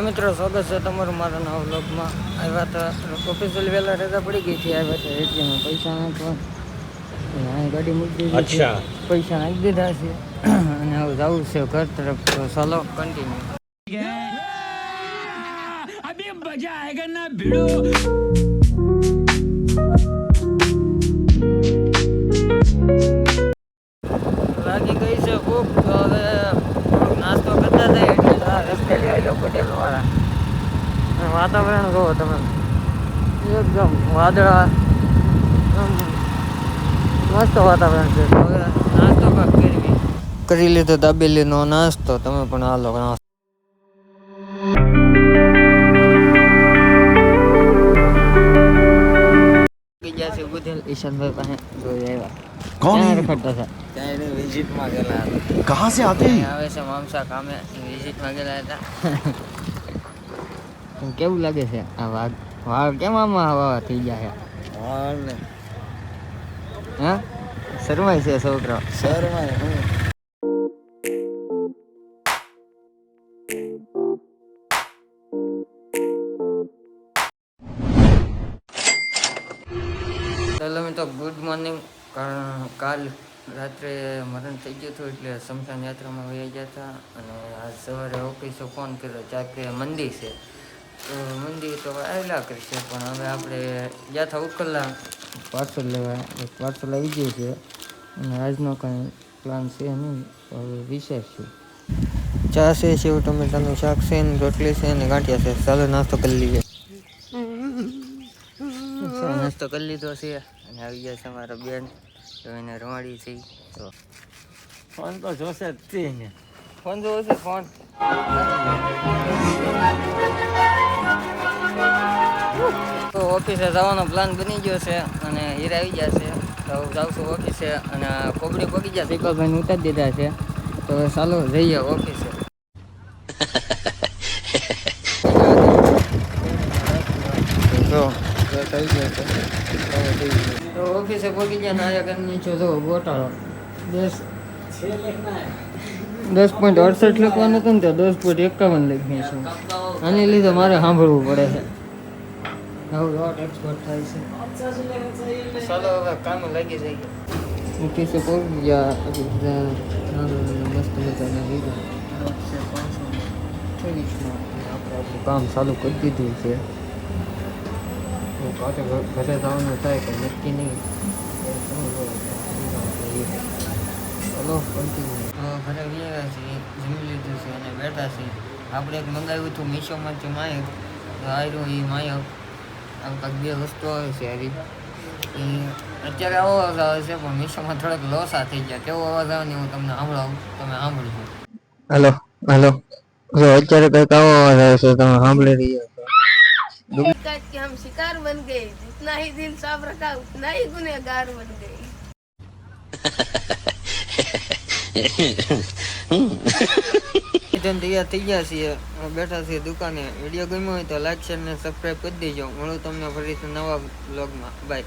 મિત્રો સ્વાગત છે તમારું મારા નવા વ્લોગમાં. આવ્યા હતા ઓફિસિયલ વહેલા રજા પડી ગઈ હતી. આવ્યા હતા એટીએમમાં પૈસા નાખવા, અહીં ગાડી મૂકી દીધી છે, પૈસા નાખી દીધા છે અને હવે જવું છે ઘર તરફ. તો ચાલો કન્ટિન્યુ. અભી મજા આયેગા ના ભીડો. લાગી ગઈ છે ભૂખ. તો હવે નાસ્તો કરતા થાય એટલે રસ્તે લેવા પટેલ વાળા. વાતાવરણ જોવો તમે, એકદમ વાદળા, મસ્ત વાતાવરણ છે. તો હવે નાસ્તો કરી લીધો દાબેલીનો નાસ્તો. તમે પણ હાલો નાસ્તો. ઈશાનભાઈ પાસે જોઈ આવ્યા. कौन है? રખડતા હતા ત્યાં વિઝિટમાં ગયેલા હતા. कहाँ से आते हैं? આવે છે મામસા કામે, વિઝિટમાં ગયેલા હતા. કેવું લાગે છે આ વાળ કેમ આમાં હવા થઈ ગયા છે? હા, શરમાય છે છોકરો. શરમાય ચાલો મિત્રો, ગુડ મોર્નિંગ. કાલ રાત્રે મરણ થઈ ગયું હતું એટલે શમશાન યાત્રામાં વહી ગયા હતા. અને આજ સવારે ઓફિસે ફોન કર્યો ચાકે મંદિર છે. તો મંદિર તો આવેલા કરશે, પણ હવે આપણે ગયા હતા ઉકલા પાર્સલ લેવા. એક પાર્સલ આવી ગયું છે અને આજનો કાંઈ પ્લાન છે નહીં. હવે વિચારશું. ચા છે, સેવ ટમેટાનું શાક છે, રોટલી છે અને ગાંઠિયા છે. ચાલો નાસ્તો કરી લઈએ. નાસ્તો કરી લીધો છે અને આવી ગયા છે અમારા બેન. તો એને રમાડી છે. તો ફોન તો જોશે જ ને, ફોન જોવો છે ફોન. તો ઓફિસે જવાનો પ્લાન બની ગયો છે અને હીરા આવી ગયા છે. તો જાઉં છું ઓફિસે અને કોબડી પકી ગયા. શીખલભાઈને ઉતારી દીધા છે. તો ચાલો જઈએ ઓફિસે. તો ઓફિસે પહોંચી ગયા. નાયા કરી નીચે જો ગોટાળો 10.68 લખવાનું હતું ને તો 10.51 લખી છે. આની લીધે મારે સાંભળવું પડે છે. હવે રોટ એક્સપોર્ટ થાય છે. ચાલો હવે કામ લાગી જાય. ઓફિસે પહોંચી ગયા. મસ્ત મજાના લીધા આપણે આપણું કામ ચાલુ કરી દીધું છે. ઘરે જવાનું થાય કે નક્કી નહીં. ચલો કન્ટિન્યુ. ઘરે ગયા છીએ, જમી લીધું છે અને બેઠા છીએ. આપણે એક મંગાવ્યું હતું મીશોમાંથી માયક. તો આવ્યું એ માયક. આમ કાંઈક બે વસ્તુ આવે છે હારી. એ અત્યારે આવો અવાજ આવે છે, પણ મીશોમાં થોડોક લોસા થઈ ગયા. કેવો અવાજ આવે ને હું તમને સાંભળાવું, તમે સાંભળજો. હલો હલો, અત્યારે કંઈક આવો અવાજ આવે છે, તમે સાંભળી રહ્યા છો. कि हम शिकार बन गए, जितना ही दिल साफ रखा उतना ही गुनहगार बन गए. તૈયાર થઈ ગયા છીએ, બેઠા છીએ દુકાને. વિડીયો ગમ્યો હોય તો લાઈક શેર ને સબસ્ક્રાઈબ કરી દેજો. મળું તમને ફરીથી નવા બ્લોગમાં. બાય.